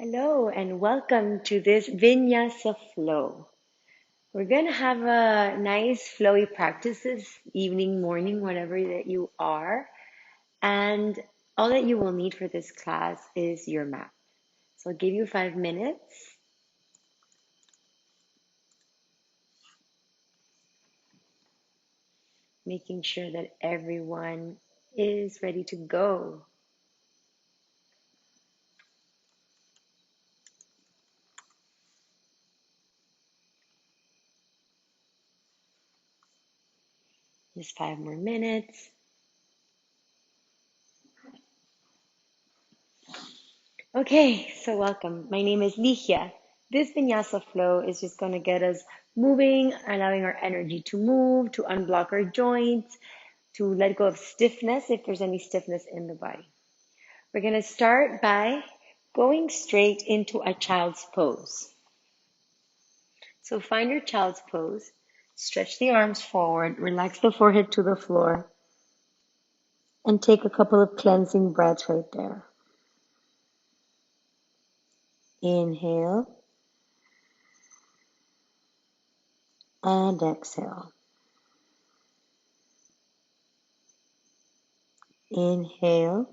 Hello and welcome to this Vinyasa Flow. We're going to have a nice flowy practices, evening, morning, whatever that you are. And all that you will need for this class is your mat. So I'll give you 5 minutes. Making sure that everyone is ready to go. Just 5 more minutes. Okay, so welcome. My name is Ligia. This Vinyasa flow is just going to get us moving, allowing our energy to move, to unblock our joints, to let go of stiffness if there's any stiffness in the body. We're going to start by going straight into a child's pose. So find your child's pose, stretch the arms forward, relax the forehead to the floor, and take a couple of cleansing breaths right there. Inhale and exhale. Inhale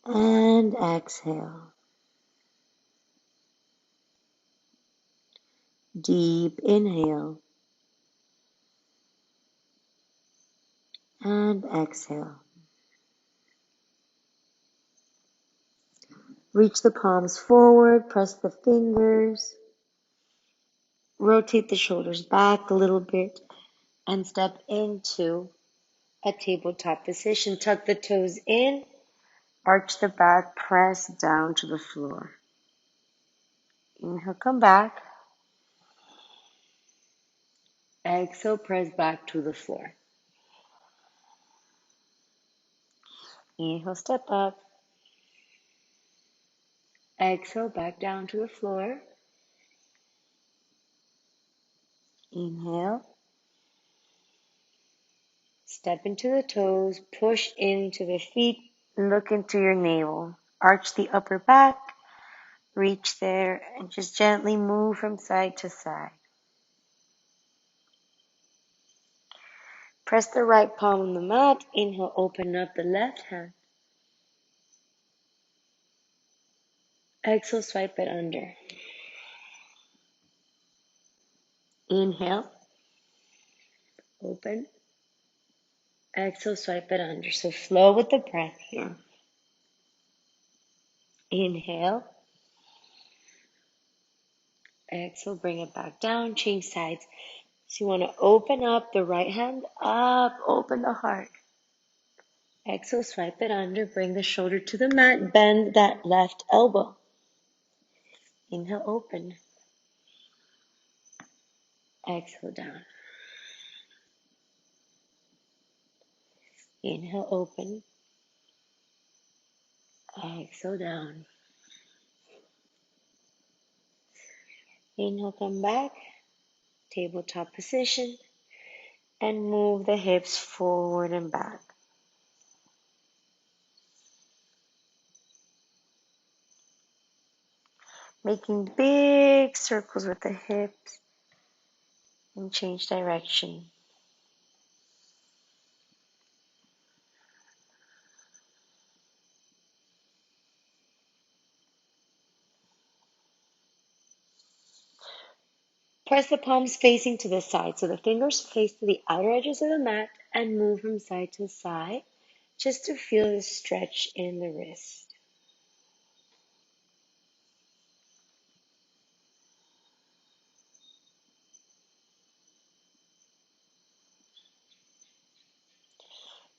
and exhale. Deep inhale and exhale. Reach the palms forward, press the fingers, rotate the shoulders back a little bit, and step into a tabletop position. Tuck the toes in, arch the back, press down to the floor. Inhale, come back. Exhale, press back to the floor. Inhale, step up. Exhale, back down to the floor. Inhale. Step into the toes, push into the feet, look into your navel. Arch the upper back, reach there, and just gently move from side to side. Press the right palm on the mat. Inhale, open up the left hand. Exhale, swipe it under. Inhale, open. Exhale, swipe it under. So flow with the breath here. Inhale. Exhale, bring it back down. Change sides. So you want to open up the right hand up, open the heart. Exhale, swipe it under. Bring the shoulder to the mat. Bend that left elbow. Inhale, open. Exhale, down. Inhale, open. Exhale, down. Inhale, come back. Tabletop position. And move the hips forward and back. Making big circles with the hips. And change direction. Press the palms facing to the side, so the fingers face to the outer edges of the mat and move from side to side just to feel the stretch in the wrist.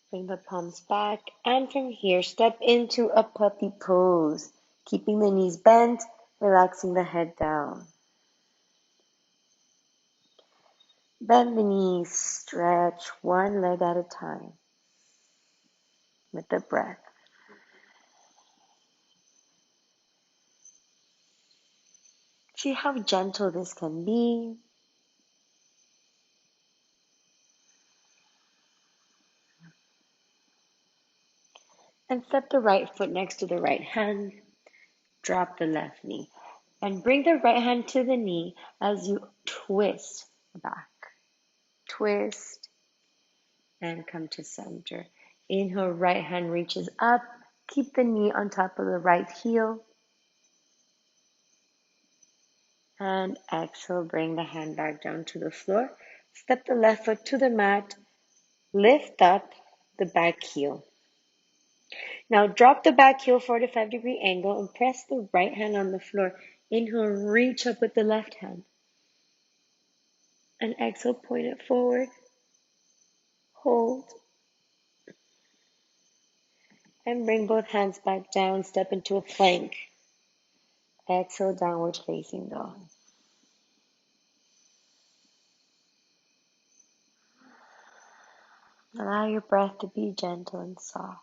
Bring the palms back, and from here, step into a puppy pose, keeping the knees bent, relaxing the head down. Bend the knees, stretch one leg at a time with the breath. See how gentle this can be. And step the right foot next to the right hand. Drop the left knee. And bring the right hand to the knee as you twist back. Twist and come to center. Inhale, right hand reaches up. Keep the knee on top of the right heel. And exhale, bring the hand back down to the floor. Step the left foot to the mat. Lift up the back heel. Now drop the back heel 45-degree angle and press the right hand on the floor. Inhale, reach up with the left hand. And exhale, point it forward. Hold. And bring both hands back down. Step into a plank. Exhale, downward facing dog. Allow your breath to be gentle and soft.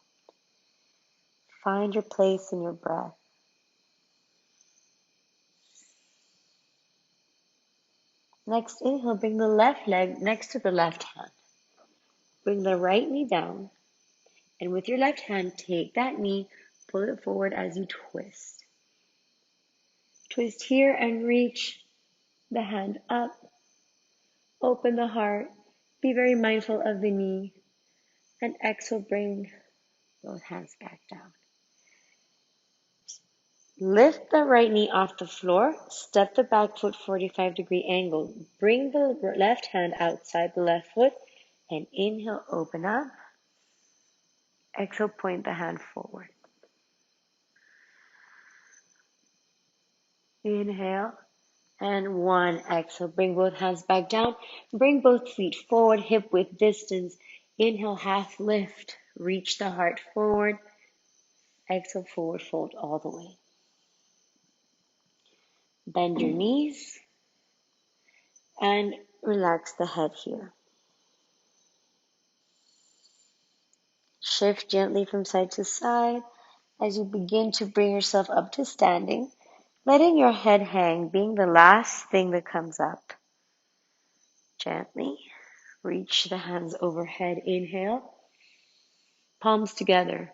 Find your place in your breath. Next inhale, bring the left leg next to the left hand. Bring the right knee down. And with your left hand, take that knee, pull it forward as you twist. Twist here and reach the hand up. Open the heart. Be very mindful of the knee. And exhale, bring both hands back down. Lift the right knee off the floor. Step the back foot 45-degree angle. Bring the left hand outside the left foot. And inhale, open up. Exhale, point the hand forward. Inhale. And one. Exhale, bring both hands back down. Bring both feet forward, hip width distance. Inhale, half lift. Reach the heart forward. Exhale, forward fold all the way. Bend your knees. And relax the head here. Shift gently from side to side as you begin to bring yourself up to standing, letting your head hang being the last thing that comes up. Gently reach the hands overhead. Inhale, palms together.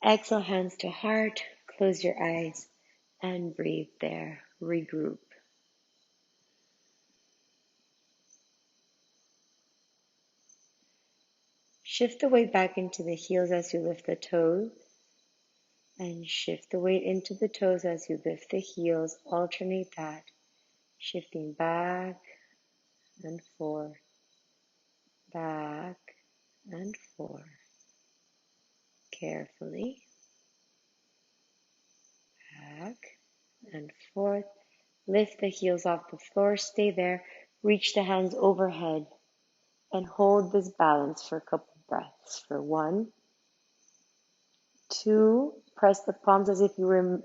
Exhale, hands to heart. Close your eyes and breathe there. Regroup. Shift the weight back into the heels as you lift the toes. And shift the weight into the toes as you lift the heels. Alternate that. Shifting back and forth. Back and forth. Carefully. Back and forth. Lift the heels off the floor. Stay there. Reach the hands overhead. And hold this balance for a couple breaths. For 1, 2, press the palms as if you were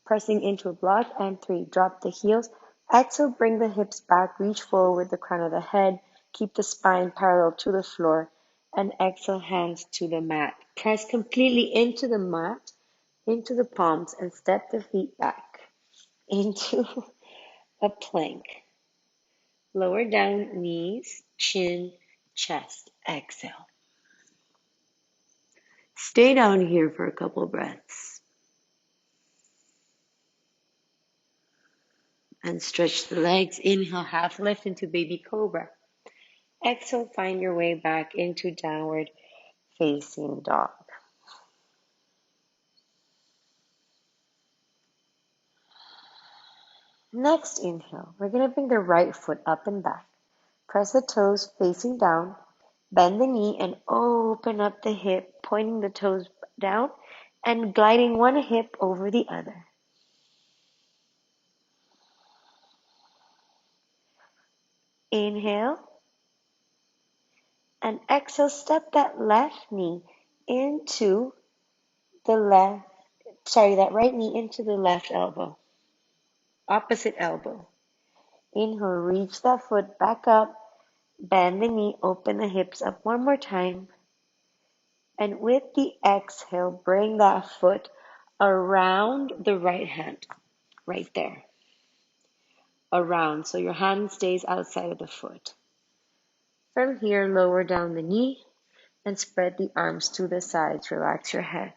pressing into a block. And 3, drop the heels. Exhale, bring the hips back. Reach forward with the crown of the head. Keep the spine parallel to the floor. And exhale, hands to the mat. Press completely into the mat, into the palms, and step the feet back into a plank. Lower down, knees, chin, chest. Exhale. Stay down here for a couple breaths. And stretch the legs. Inhale, half lift into baby cobra. Exhale, find your way back into downward facing dog. Next inhale, we're going to bring the right foot up and back. Press the toes facing down. Bend the knee and open up the hip, pointing the toes down and gliding one hip over the other. Inhale. And exhale, step that left knee into the that right knee into the left elbow. Opposite elbow. Inhale, reach that foot back up. Bend the knee, open the hips up one more time. And with the exhale, bring that foot around the right hand. Right there. Around, so your hand stays outside of the foot. From here, lower down the knee and spread the arms to the sides. Relax your head.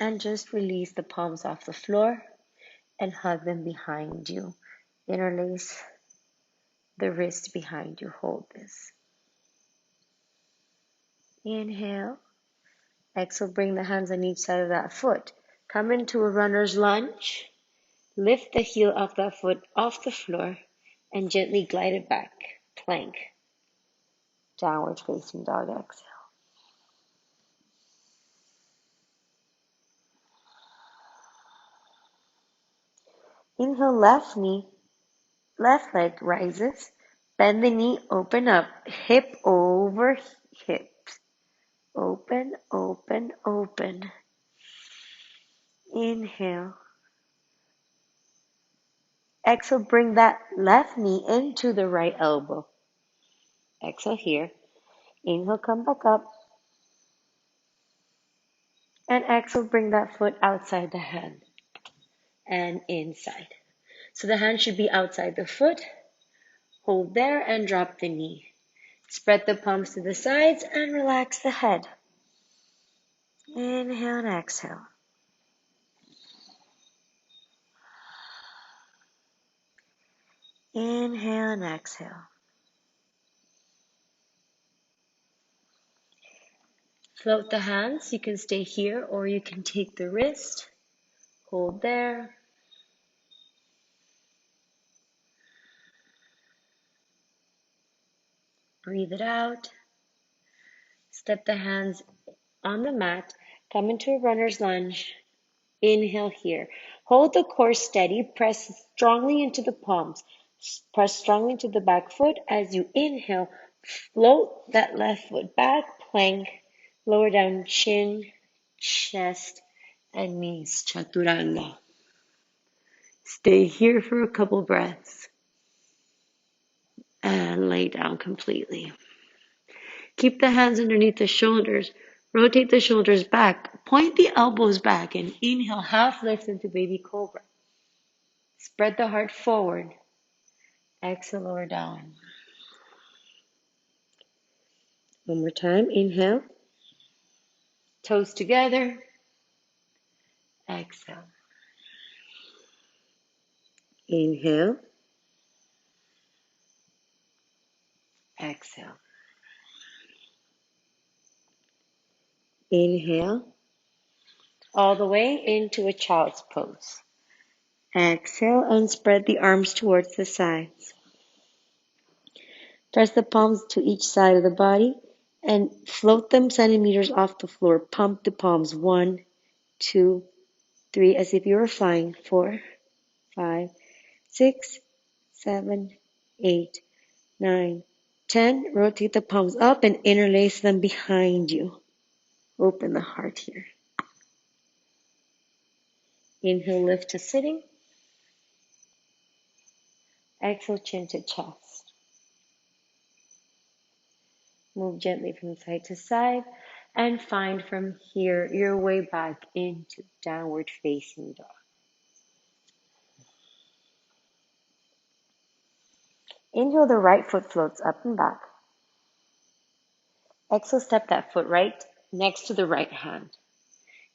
And just release the palms off the floor and hug them behind you. Interlace the wrist behind you. Hold this. Inhale. Exhale, bring the hands on each side of that foot. Come into a runner's lunge. Lift the heel of that foot off the floor and gently glide it back. Plank. Downward facing dog. Exhale. Inhale, left leg rises. Bend the knee, open up. Hip over hip. Open, open, open. Inhale. Exhale, bring that left knee into the right elbow. Exhale here. Inhale, come back up. And exhale, bring that foot outside the hand and inside. So the hand should be outside the foot. Hold there and drop the knee. Spread the palms to the sides and relax the head. Inhale and exhale. Inhale and exhale. Float the hands. You can stay here or you can take the wrist. Hold there. Breathe it out. Step the hands on the mat. Come into a runner's lunge. Inhale here. Hold the core steady. Press strongly into the palms. Press strongly into the back foot. As you inhale, float that left foot back. Plank. Lower down chin, chest, and knees. Chaturanga. Stay here for a couple breaths. And lay down completely. Keep the hands underneath the shoulders. Rotate the shoulders back. Point the elbows back and inhale, half lift into baby cobra. Spread the heart forward. Exhale, lower down. One more time. Inhale. Toes together. Exhale. Inhale. Exhale. Inhale. All the way into a child's pose. Exhale and spread the arms towards the sides. Press the palms to each side of the body and float them centimeters off the floor. Pump the palms. 1, 2, 3, as if you were flying. 4, 5, 6, 7, 8, 9, 10. Rotate the palms up and interlace them behind you. Open the heart here. Inhale, lift to sitting. Exhale, chin to chest. Move gently from side to side and find from here your way back into downward facing dog. Inhale, the right foot floats up and back. Exhale, step that foot right next to the right hand.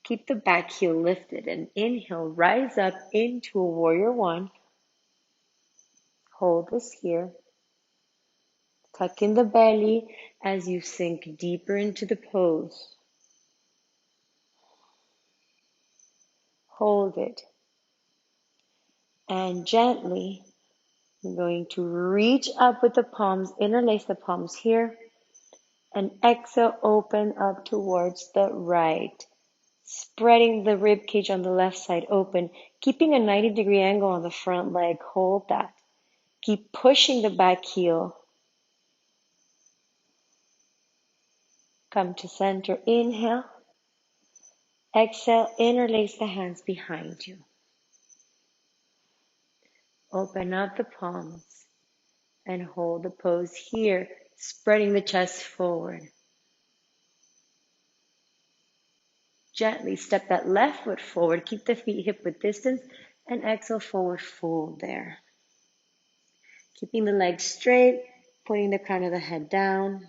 Keep the back heel lifted and inhale, rise up into a warrior one. Hold this here. Tuck in the belly as you sink deeper into the pose. Hold it. And gently, I'm going to reach up with the palms, interlace the palms here. And exhale, open up towards the right. Spreading the rib cage on the left side open, keeping a 90-degree angle on the front leg. Hold that. Keep pushing the back heel. Come to center. Inhale. Exhale, interlace the hands behind you. Open up the palms and hold the pose here, spreading the chest forward. Gently step that left foot forward. Keep the feet hip width distance and exhale, forward fold there. Keeping the legs straight, Putting the crown of the head down.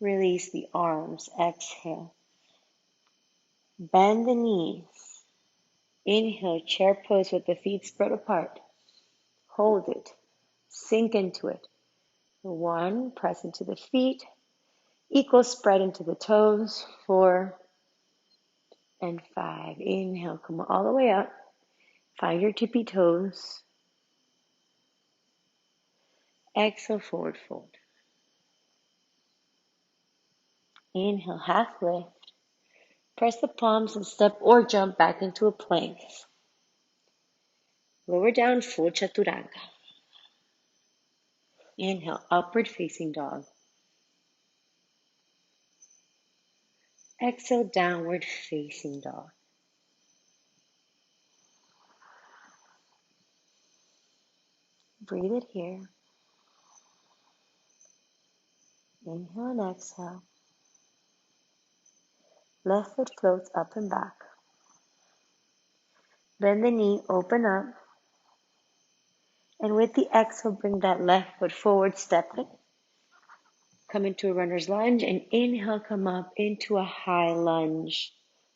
Release the arms. Exhale. Bend the knees. Inhale, chair pose with the feet spread apart. Hold it. Sink into it. 1, press into the feet. Equal spread into the toes. 4 and 5. Inhale, come all the way up. Find your tippy toes. Exhale, forward fold. Inhale, half lift. Press the palms and step or jump back into a plank. Lower down, full chaturanga. Inhale, upward facing dog. Exhale, downward facing dog. Breathe it here. Inhale and exhale. Left foot floats up and back. Bend the knee, open up. And with the exhale, bring that left foot forward, step it. Come into a runner's lunge and inhale, come up into a high lunge.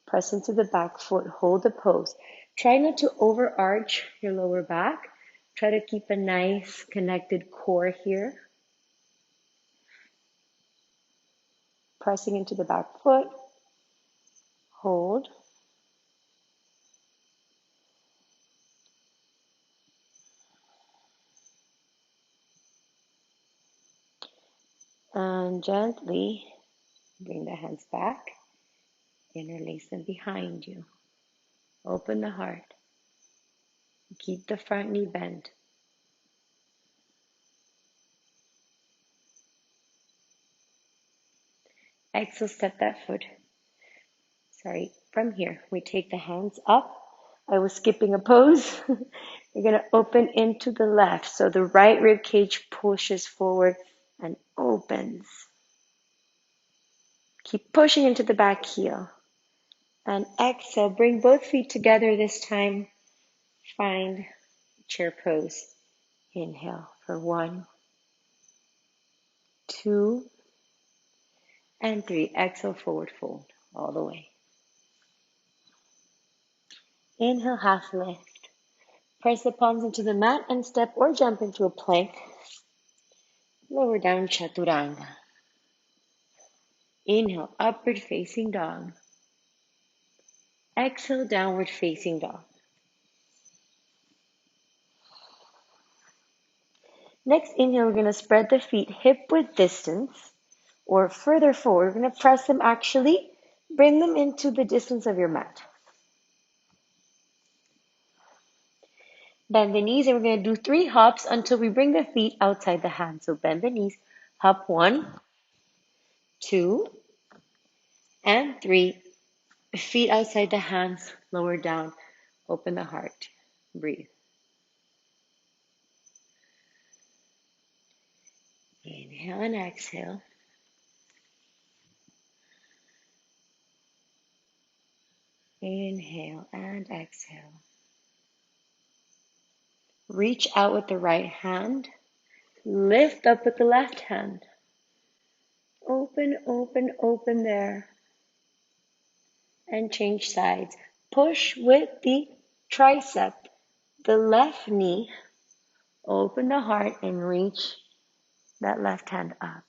Press into the back foot, hold the pose. Try not to overarch your lower back. Try to keep a nice connected core here. Pressing into the back foot, hold. And gently bring the hands back, interlace them behind you. Open the heart. Keep the front knee bent. Exhale, step that foot. From here, we take the hands up. I was skipping a pose. You're going to open into the left. So the right rib cage pushes forward and opens. Keep pushing into the back heel. And exhale, bring both feet together this time. Find chair pose. Inhale for 1, 2, and 3. Exhale, forward fold all the way. Inhale, half lift. Press the palms into the mat and step or jump into a plank. Lower down, chaturanga. Inhale, upward facing dog. Exhale, downward facing dog. Next inhale, we're going to spread the feet hip width distance or further forward. We're going to press them actually. Bring them into the distance of your mat. Bend the knees and we're going to do 3 hops until we bring the feet outside the hands. So bend the knees. Hop 1, 2, and 3. Feet outside the hands, lower down. Open the heart. Breathe. Inhale and exhale. Inhale and exhale. Reach out with the right hand. Lift up with the left hand. Open, open, open there. And change sides. Push with the tricep, the left knee. Open the heart and reach that left hand up.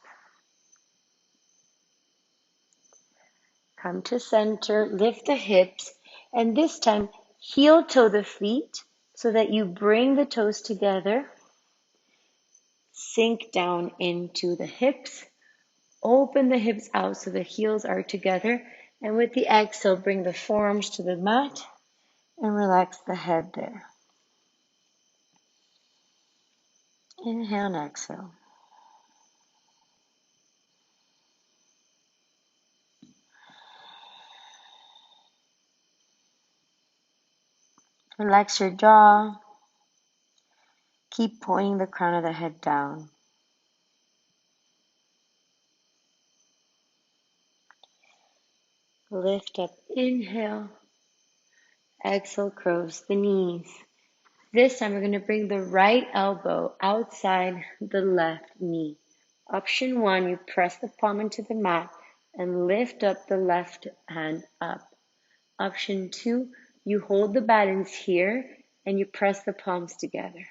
Come to center, lift the hips, and this time heel toe the feet so that you bring the toes together. Sink down into the hips. Open the hips out so the heels are together. And with the exhale, bring the forearms to the mat and relax the head there. Inhale and exhale. Relax your jaw. Keep pointing the crown of the head down. Lift up, inhale. Exhale, cross the knees. This time we're going to bring the right elbow outside the left knee. Option 1, you press the palm into the mat and lift up the left hand up. Option 2, you hold the balance here and you press the palms together.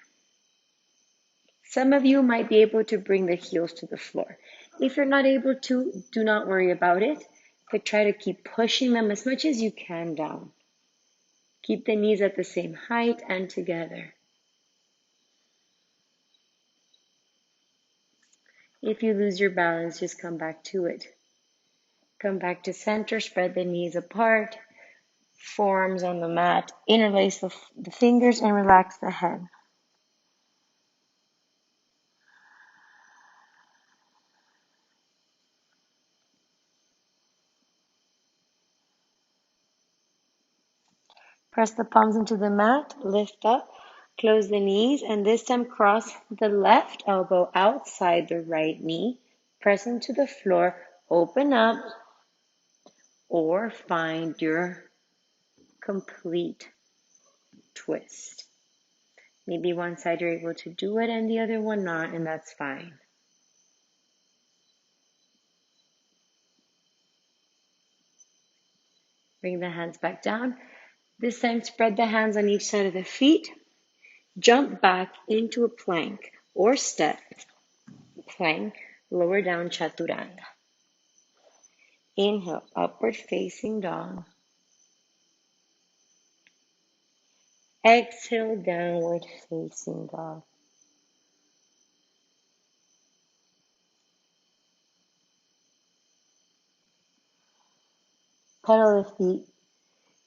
Some of you might be able to bring the heels to the floor. If you're not able to, do not worry about it, but try to keep pushing them as much as you can down. Keep the knees at the same height and together. If you lose your balance, just come back to it. Come back to center, spread the knees apart, forearms on the mat, interlace the fingers and relax the head. Press the palms into the mat, lift up, close the knees, and this time cross the left elbow outside the right knee, press into the floor, open up, or find your complete twist. Maybe one side you're able to do it and the other one not, and that's fine. Bring the hands back down. This time spread the hands on each side of the feet. Jump back into a plank or step. Plank, lower down chaturanga. Inhale, upward facing dog. Exhale, downward facing dog. Pedal the feet.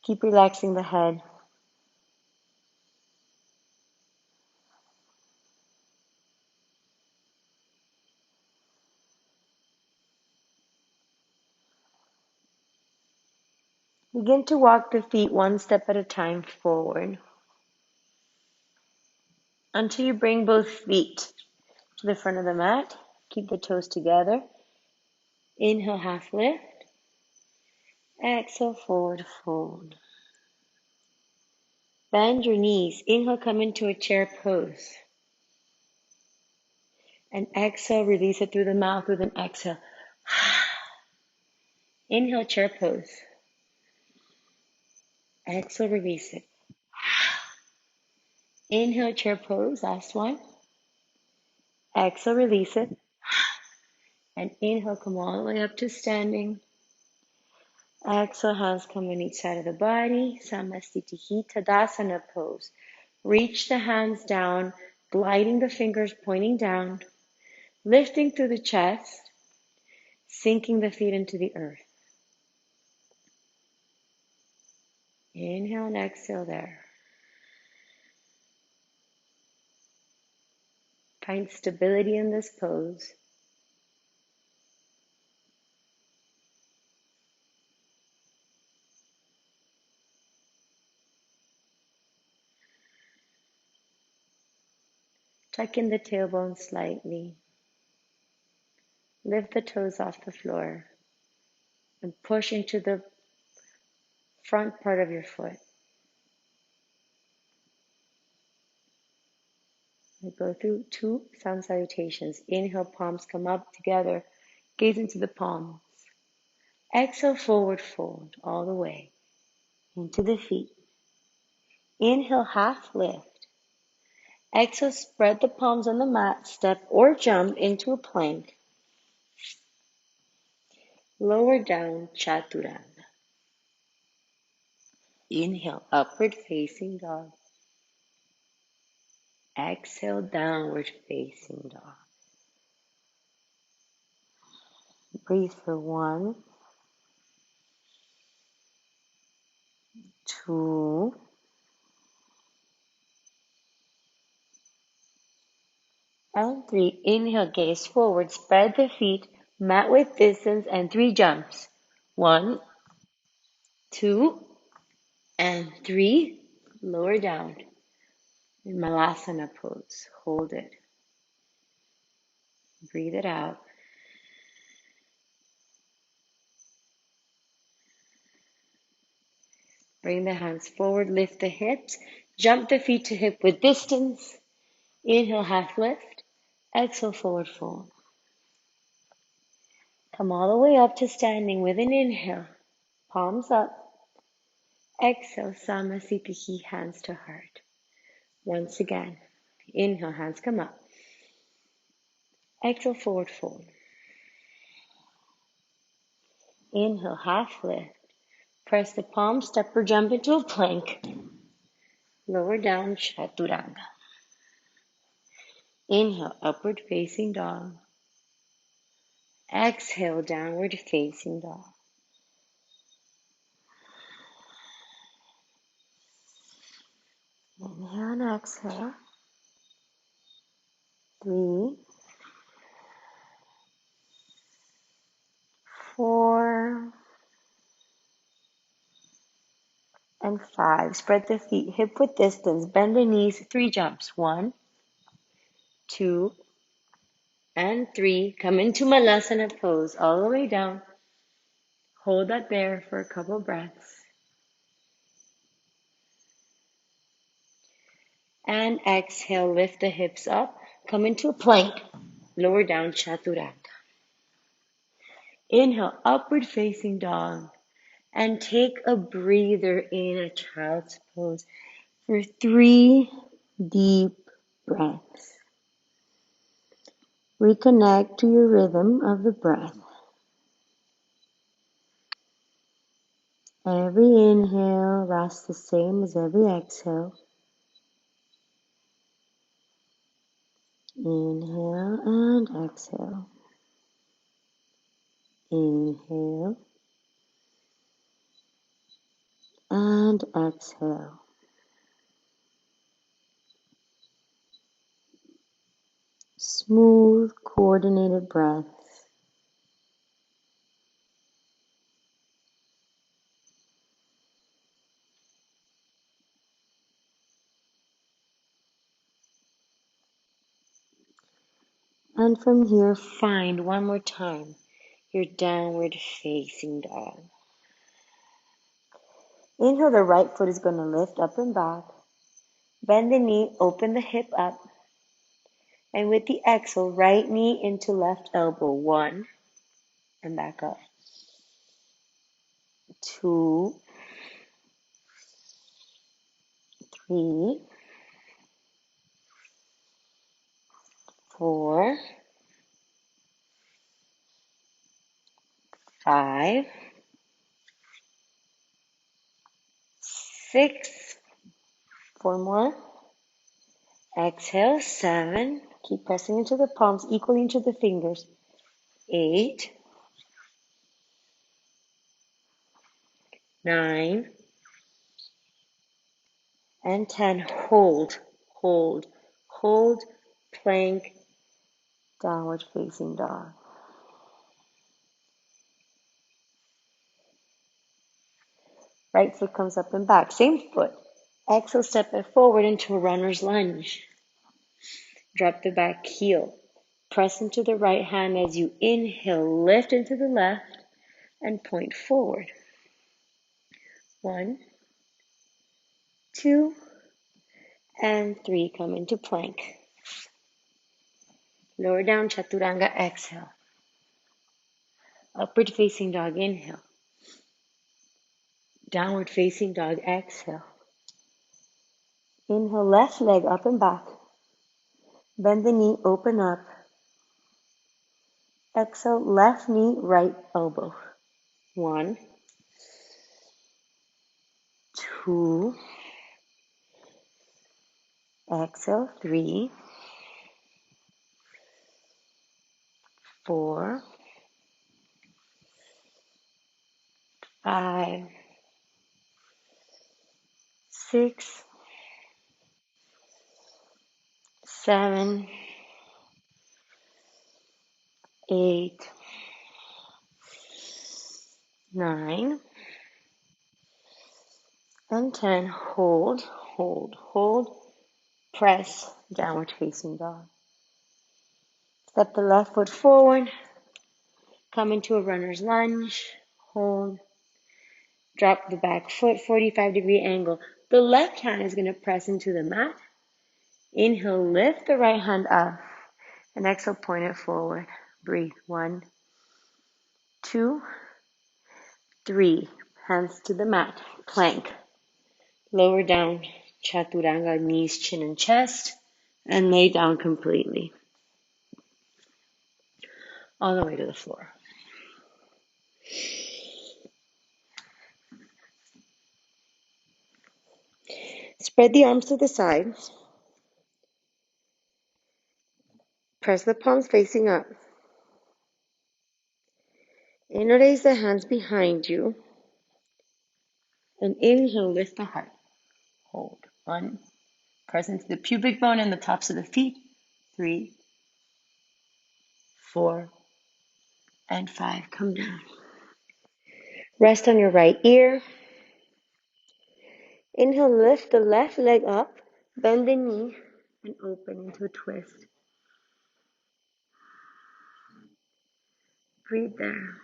Keep relaxing the head. Begin to walk the feet one step at a time forward until you bring both feet to the front of the mat. Keep the toes together. Inhale, half lift. Exhale, forward fold. Bend your knees. Inhale, come into a chair pose. And exhale, release it through the mouth with an exhale. Inhale, chair pose. Exhale, release it. Inhale, chair pose. Last one. Exhale, release it. And inhale, come all the way up to standing. Exhale, hands come on each side of the body. Samasthiti Tadasana pose. Reach the hands down, gliding the fingers pointing down, lifting through the chest, sinking the feet into the earth. Inhale and exhale there. Find stability in this pose. Tuck in the tailbone slightly. Lift the toes off the floor and push into the front part of your foot. We go through 2 sun salutations. Inhale, palms come up together. Gaze into the palms. Exhale, forward fold all the way into the feet. Inhale, half lift. Exhale, spread the palms on the mat, step or jump into a plank. Lower down, chaturanga. Inhale, upward facing dog. Exhale, downward facing dog. Breathe for 1, 2, and 3. Inhale, gaze forward, spread the feet, mat width distance, and 3 jumps. 1, 2, and 3. Lower down. In Malasana pose. Hold it. Breathe it out. Bring the hands forward, lift the hips, Jump the feet to hip width distance. Inhale, half lift. Exhale, forward fold. Come all the way up to standing with an inhale. Palms up. Exhale, Samasthiti, hands to heart. Once again, inhale, hands come up. Exhale, forward fold. Inhale, half lift. Press the palms, step or jump into a plank. Lower down, Chaturanga. Inhale, upward facing dog. Exhale, downward facing dog. Inhale and exhale. 3, 4, and 5. Spread the feet hip width distance. Bend the knees. 3 jumps. 1, 2, and 3. Come into Malasana pose all the way down. Hold that there for a couple breaths. And exhale, lift the hips up. Come into a plank. Lower down, Chaturanga. Inhale, upward facing dog. And take a breather in a child's pose for 3 deep breaths. Reconnect to your rhythm of the breath. Every inhale lasts the same as every exhale. Inhale and exhale. Inhale and exhale. Smooth, coordinated breaths. And from here, find one more time your downward facing dog. Inhale, the right foot is going to lift up and back. Bend the knee, open the hip up. And with the exhale, right knee into left elbow. 1, and back up. 2, 3, 4, 5, 6, 4 more. Exhale, 7. Keep pressing into the palms, equally into the fingers. 8, 9, and 10. Hold, hold, hold, plank, downward facing dog. Right foot comes up and back, same foot. Exhale, step it forward into a runner's lunge. Drop the back heel. Press into the right hand as you inhale, lift into the left, and point forward. 1, 2, and 3. Come into plank. Lower down, Chaturanga, exhale. Upward facing dog, inhale. Downward facing dog, exhale. Inhale, left leg up and back. Bend the knee, open up. Exhale, left knee, right elbow. 1, 2. Exhale, 3, 4, 5, 6, 7, 8, 9, and 10. Hold, hold, hold. Press, downward facing dog. Step the left foot forward. Come into a runner's lunge. Hold. Drop the back foot, 45-degree angle. The left hand is going to press into the mat. Inhale, lift the right hand up. And exhale, point it forward. Breathe. 1, 2, 3. Hands to the mat. Plank. Lower down. Chaturanga, knees, chin, and chest. And lay down completely. All the way to the floor. Spread the arms to the sides. Press the palms facing up. Interlace the hands behind you. And inhale, lift the heart. Hold. 1. Press into the pubic bone and the tops of the feet. 3, 4, and 5. Come down. Rest on your right ear. Inhale, lift the left leg up. Bend the knee and open into a twist. Breathe there.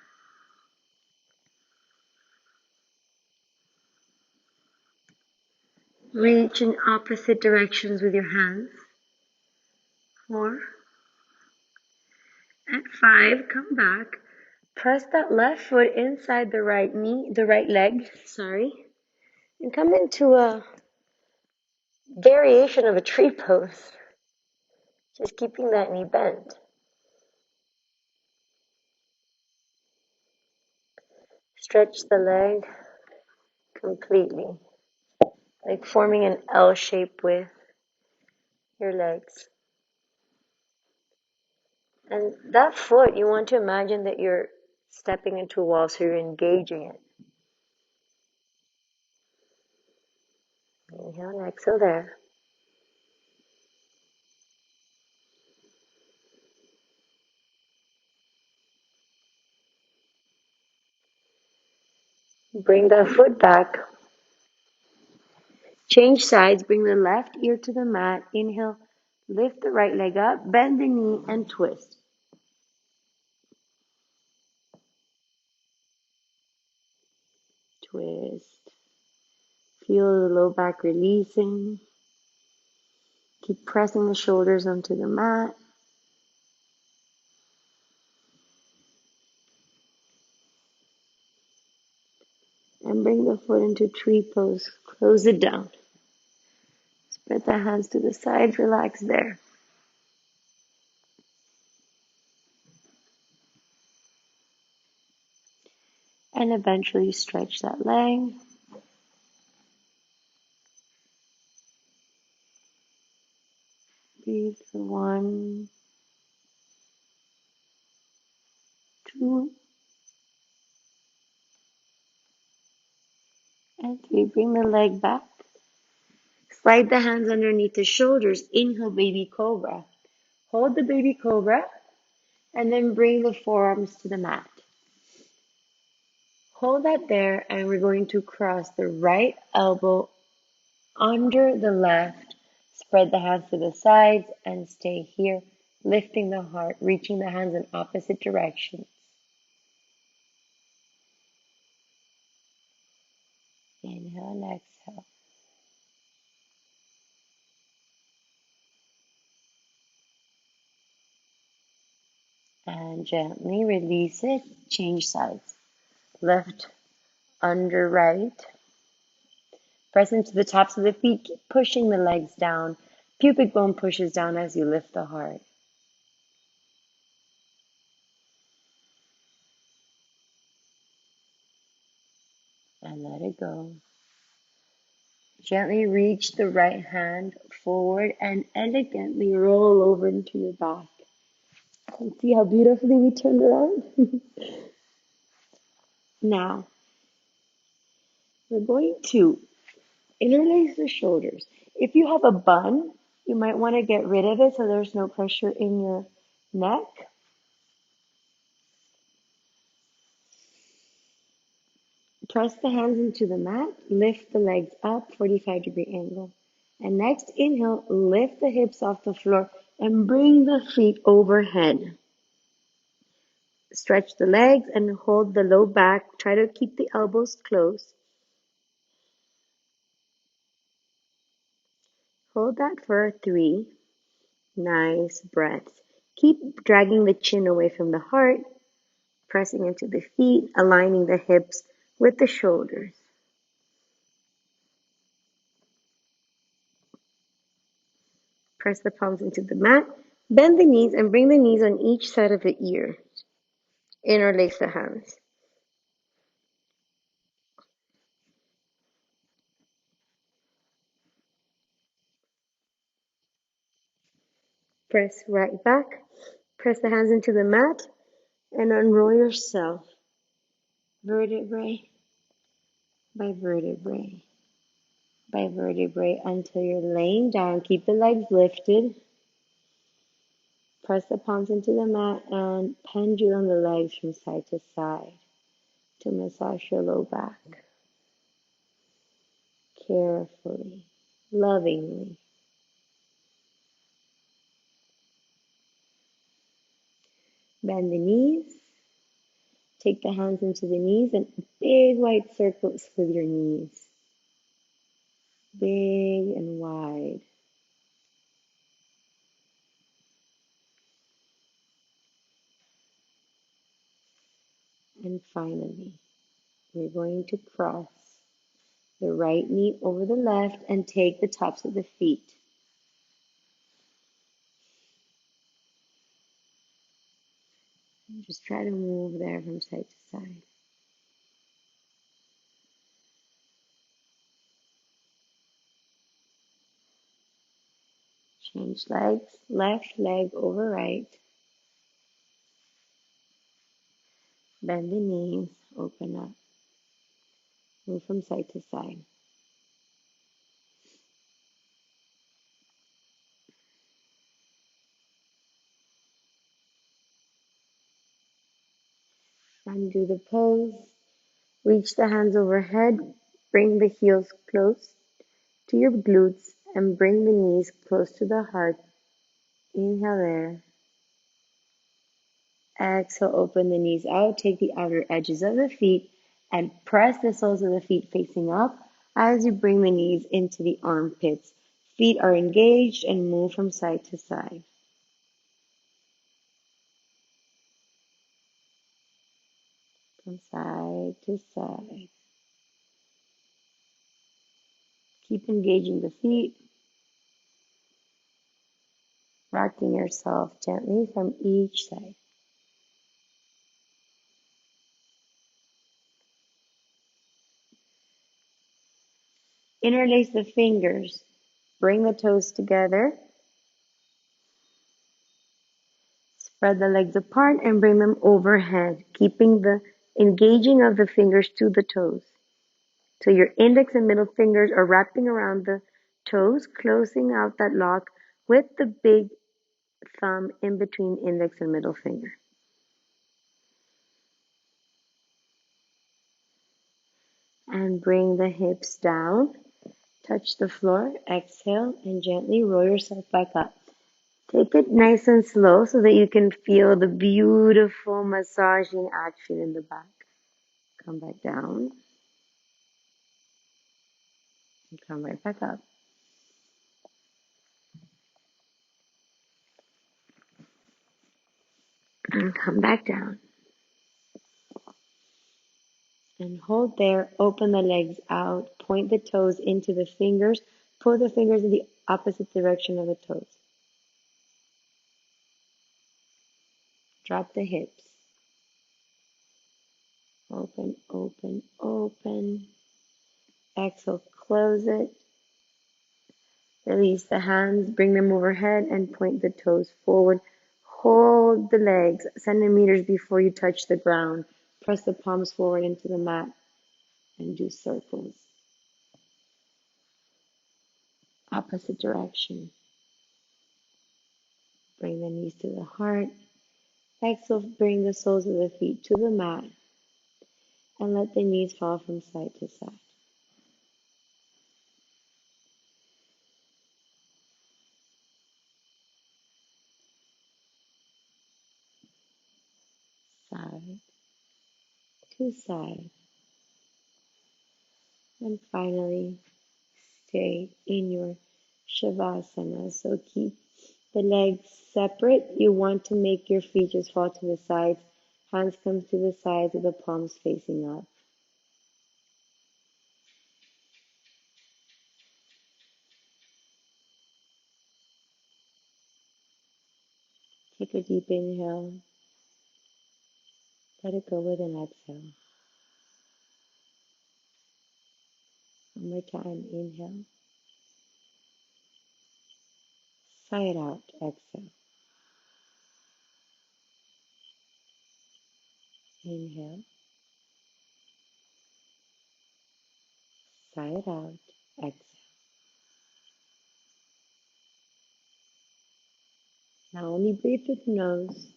Reach in opposite directions with your hands. 4. At 5, come back. Press that left foot inside the right knee, the right leg, and come into a variation of a tree pose. Just keeping that knee bent. Stretch the leg completely, like forming an L shape with your legs. And that foot, you want to imagine that you're stepping into a wall, so you're engaging it. Inhale and exhale there. Bring that foot back. Change sides. Bring the left ear to the mat. Inhale. Lift the right leg up. Bend the knee and twist. Twist. Feel the low back releasing. Keep pressing the shoulders onto the mat. And bring the foot into tree pose. Close it down. Spread the hands to the side. Relax there. And eventually stretch that leg. Breathe for 1, 2, and 3. Bring the leg back. Slide the hands underneath the shoulders. Inhale, baby cobra. Hold the baby cobra, and then bring the forearms to the mat. Hold that there, and we're going to cross the right elbow under the left. Spread the hands to the sides and stay here, lifting the heart, reaching the hands in opposite directions. Inhale and exhale. And gently release it. Change sides. Left under right. Press into the tops of the feet. Keep pushing the legs down. Pubic bone pushes down as you lift the heart. And let it go. Gently reach the right hand forward and elegantly roll over into your back. And see how beautifully we turned around? Now, we're going to interlace the shoulders. If you have a bun, you might want to get rid of it so there's no pressure in your neck. Press the hands into the mat, lift the legs up, 45-degree angle. And next, inhale, lift the hips off the floor and bring the feet overhead. Stretch the legs and hold the low back. Try to keep the elbows close. Hold that for 3 nice breaths. Keep dragging the chin away from the heart, pressing into the feet, aligning the hips with the shoulders. Press the palms into the mat. Bend the knees and bring the knees on each side of the ear. Interlace the hands. Press right back. Press the hands into the mat and unroll yourself vertebrae by vertebrae by vertebrae until you're laying down. Keep the legs lifted. Press the palms into the mat and pendulum the legs from side to side to massage your low back carefully, lovingly. Bend the knees. Take the hands into the knees and big wide circles with your knees. Big and wide. And finally, we're going to cross the right knee over the left and take the tops of the feet. Just try to move there from side to side. Change legs, left leg over right. Bend the knees, open up. Move from side to side. Undo the pose. Reach the hands overhead. Bring the heels close to your glutes and bring the knees close to the heart. Inhale there. Exhale, open the knees out. Take the outer edges of the feet and press the soles of the feet facing up as you bring the knees into the armpits. Feet are engaged and move from side to side. From side to side. Keep engaging the feet, rocking yourself gently from each side. Interlace the fingers. Bring the toes together. Spread the legs apart and bring them overhead, keeping the engaging of the fingers to the toes. So your index and middle fingers are wrapping around the toes, closing out that lock with the big thumb in between index and middle finger. And bring the hips down. Touch the floor, exhale, and gently roll yourself back up. Take it nice and slow so that you can feel the beautiful massaging action in the back. Come back down and come right back up. And come back down. And hold there, open the legs out, point the toes into the fingers, pull the fingers in the opposite direction of the toes. Drop the hips. Open, open, open. Exhale, close it. Release the hands, bring them overhead and point the toes forward. Hold the legs centimeters before you touch the ground. Press the palms forward into the mat and do circles. Opposite direction. Bring the knees to the heart. Exhale, bring the soles of the feet to the mat and let the knees fall from side to side. Side to side. And finally, stay in your Shavasana. So keep the legs separate. You want to make your feet just fall to the sides. Hands come to the sides with the palms facing up. Take a deep inhale. Let it go with an exhale. One more time. Inhale. Sigh it out. Exhale. Inhale. Sigh it out. Exhale. Now only breathe through the nose.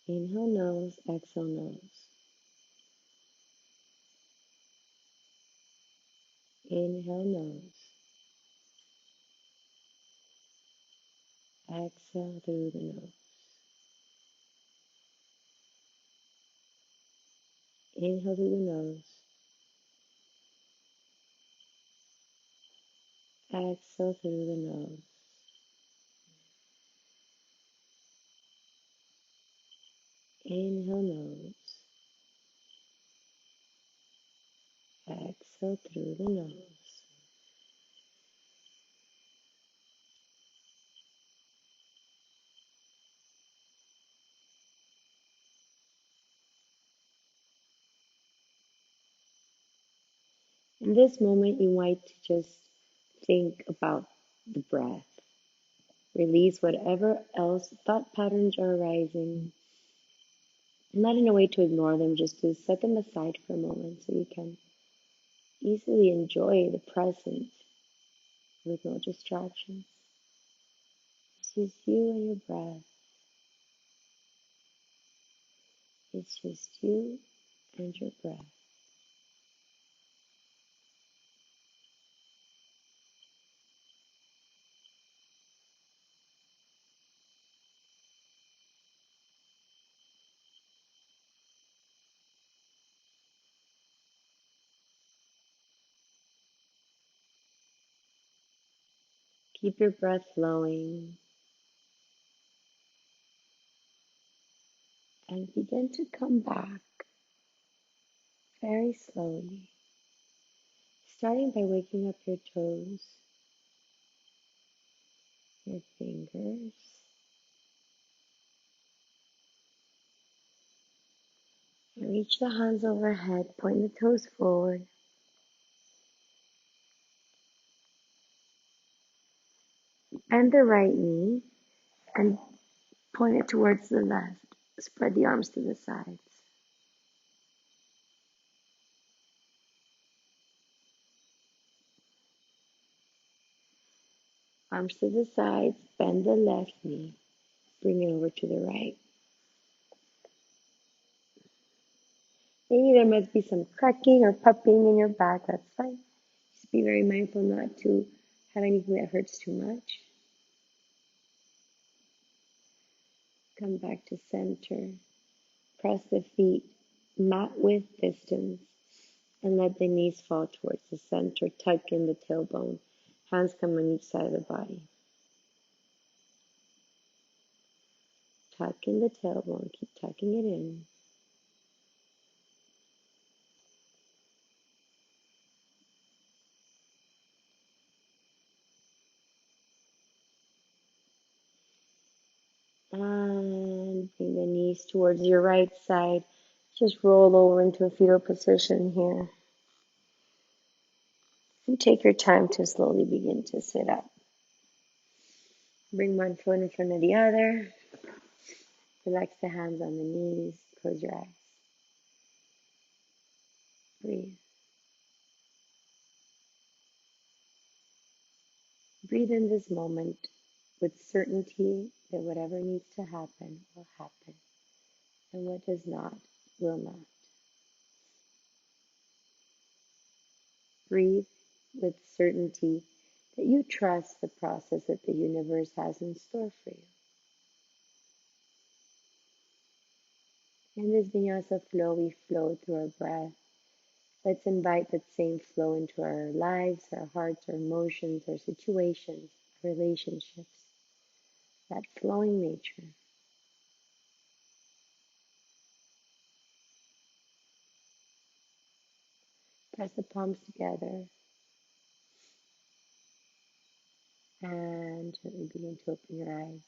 Inhale nose. Exhale nose. Inhale nose. Exhale through the nose. Inhale through the nose. Exhale through the nose. Inhale nose. Exhale through the nose. In this moment, you might just think about the breath. Release whatever else thought patterns are arising. Not in a way to ignore them, just to set them aside for a moment so you can easily enjoy the present with no distractions. It's just you and your breath. It's just you and your breath. Keep your breath flowing and begin to come back very slowly, starting by waking up your toes, your fingers, and reach the hands overhead, point the toes forward, bend the right knee and point it towards the left. Spread the arms to the sides. Arms to the sides, bend the left knee, bring it over to the right. Maybe there might be some cracking or popping in your back, that's fine. Just be very mindful not to have anything that hurts too much. Come back to center. Press the feet mat width distance and let the knees fall towards the center. Tuck in the tailbone. Hands come on each side of the body. Tuck in the tailbone. Keep tucking it in. And bring the knees towards your right side. Just roll over into a fetal position here. And take your time to slowly begin to sit up. Bring one foot in front of the other. Relax the hands on the knees. Close your eyes. Breathe. Breathe in this moment with certainty that whatever needs to happen will happen, and what does not will not. Breathe with certainty that you trust the process that the universe has in store for you. In this Vinyasa flow, we flow through our breath, Let's invite that same flow into our lives, our hearts, our emotions, our situations, relationships, that flowing nature. Press the palms together and gently begin to open your eyes.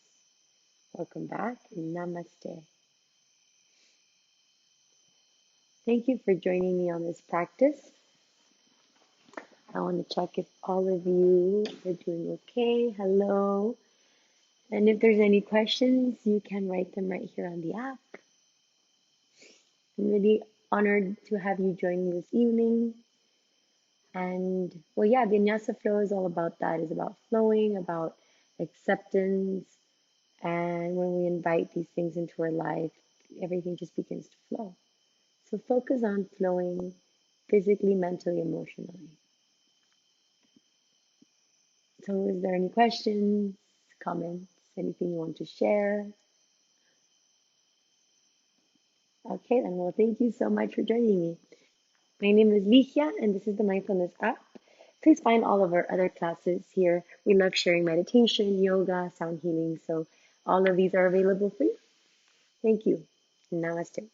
Welcome back and namaste. Thank you for joining me on this practice. I want to check if all of you are doing okay. Hello. And if there's any questions, you can write them right here on the app. I'm really honored to have you join me this evening. And well, yeah, Vinyasa Flow is all about that. It's about flowing, about acceptance. And when we invite these things into our life, everything just begins to flow. So focus on flowing physically, mentally, emotionally. So is there any questions, comments, anything you want to share? Okay, then, well, thank you so much for joining me. My name is Ligia, and this is the Mindfulness app. Please find all of our other classes here. We love sharing meditation, yoga, sound healing, so all of these are available for you. Thank you. Namaste.